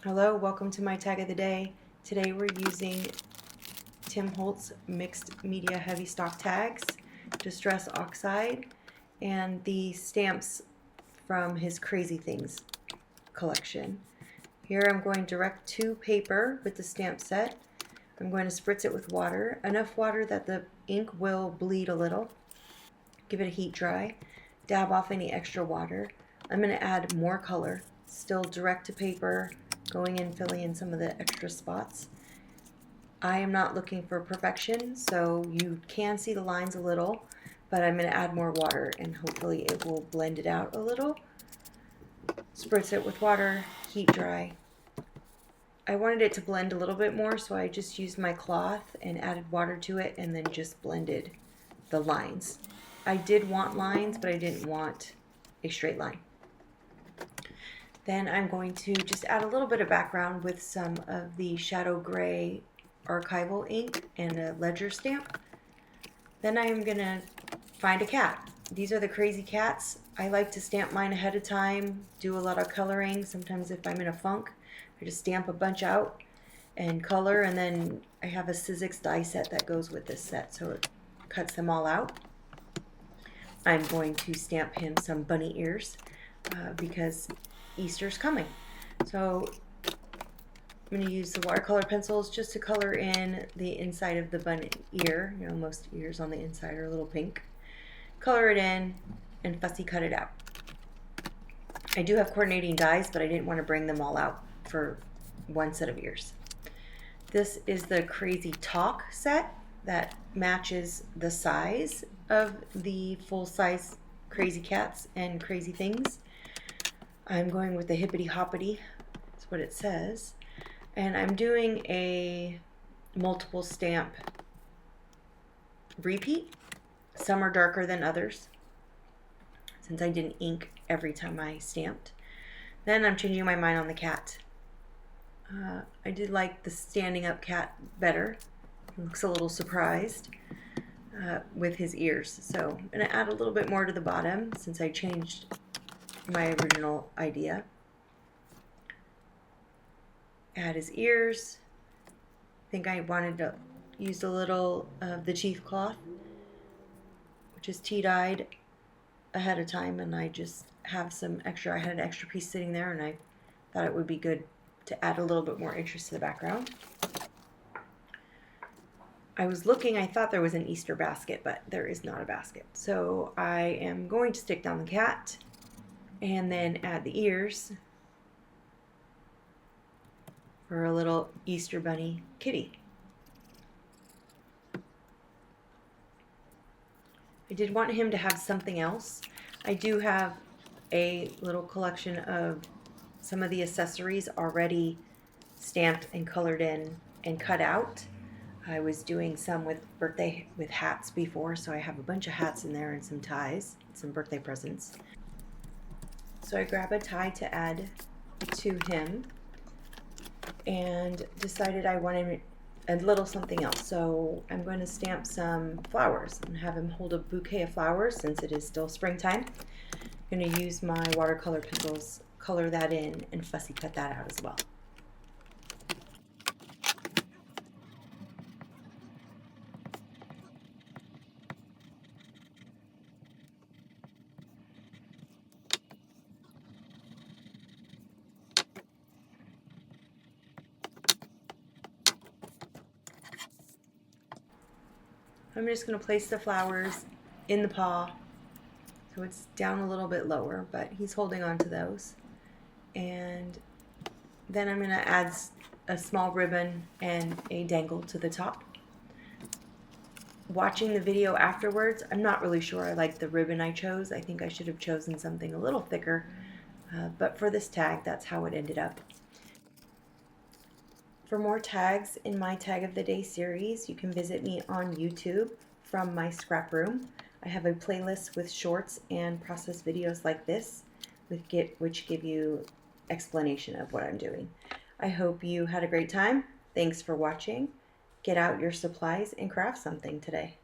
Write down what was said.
Hello, welcome to my tag of the day. Today we're using Tim Holtz mixed media heavy stock tags, Distress Oxide, and the stamps from his Crazy Things collection. Here I'm going direct to paper with the stamp set. I'm going to spritz it with water, enough water that the ink will bleed a little. Give it a heat dry, dab off any extra water. I'm going to add more color, still direct to paper, going in, filling in some of the extra spots. I am not looking for perfection, so you can see the lines a little, but I'm going to add more water and hopefully it will blend it out a little. Spritz it with water, heat dry. I wanted it to blend a little bit more, so I just used my cloth and added water to it and then just blended the lines. I did want lines, but I didn't want a straight line. Then I'm going to just add a little bit of background with some of the shadow gray archival ink and a ledger stamp. Then I'm going to find a cat. These are the Crazy Cats. I like to stamp mine ahead of time, do a lot of coloring. Sometimes if I'm in a funk, I just stamp a bunch out and color, and then I have a Sizzix die set that goes with this set, so it cuts them all out. I'm going to stamp him some bunny ears because Easter's coming. So I'm going to use the watercolor pencils just to color in the inside of the bunny ear. You know, most ears on the inside are a little pink. Color it in and fussy cut it out. I do have coordinating dies, but I didn't want to bring them all out for one set of ears. This is the Crazy Talk set that matches the size of the full-size Crazy Cats and Crazy Things. I'm going with the Hippity Hoppity, that's what it says. And I'm doing a multiple stamp repeat. Some are darker than others, since I didn't ink every time I stamped. Then I'm changing my mind on the cat. I did like the standing up cat better. He looks a little surprised with his ears. So I'm going to add a little bit more to the bottom since I changed my original idea. Add his ears. I think I wanted to use a little of the cheesecloth, which is tea-dyed ahead of time, and I just have some extra. I had an extra piece sitting there, and I thought it would be good to add a little bit more interest to the background. I was looking, I thought there was an Easter basket, but there is not a basket. So I am going to stick down the cat and then add the ears for a little Easter bunny kitty. I did want him to have something else. I do have a little collection of some of the accessories already stamped and colored in and cut out. I was doing some with hats before, so I have a bunch of hats in there and some ties, some birthday presents. So I grab a tie to add to him and decided I wanted a little something else. So I'm going to stamp some flowers and have him hold a bouquet of flowers since it is still springtime. I'm going to use my watercolor pencils, color that in, and fussy cut that out as well. I'm just going to place the flowers in the paw so it's down a little bit lower, but he's holding on to those. And then I'm going to add a small ribbon and a dangle to the top. Watching the video afterwards, I'm not really sure I like the ribbon I chose. I think I should have chosen something a little thicker, but for this tag, that's how it ended up. For more tags in my Tag of the Day series, you can visit me on YouTube from my scrap room. I have a playlist with shorts and process videos like this, which give you explanation of what I'm doing. I hope you had a great time. Thanks for watching. Get out your supplies and craft something today.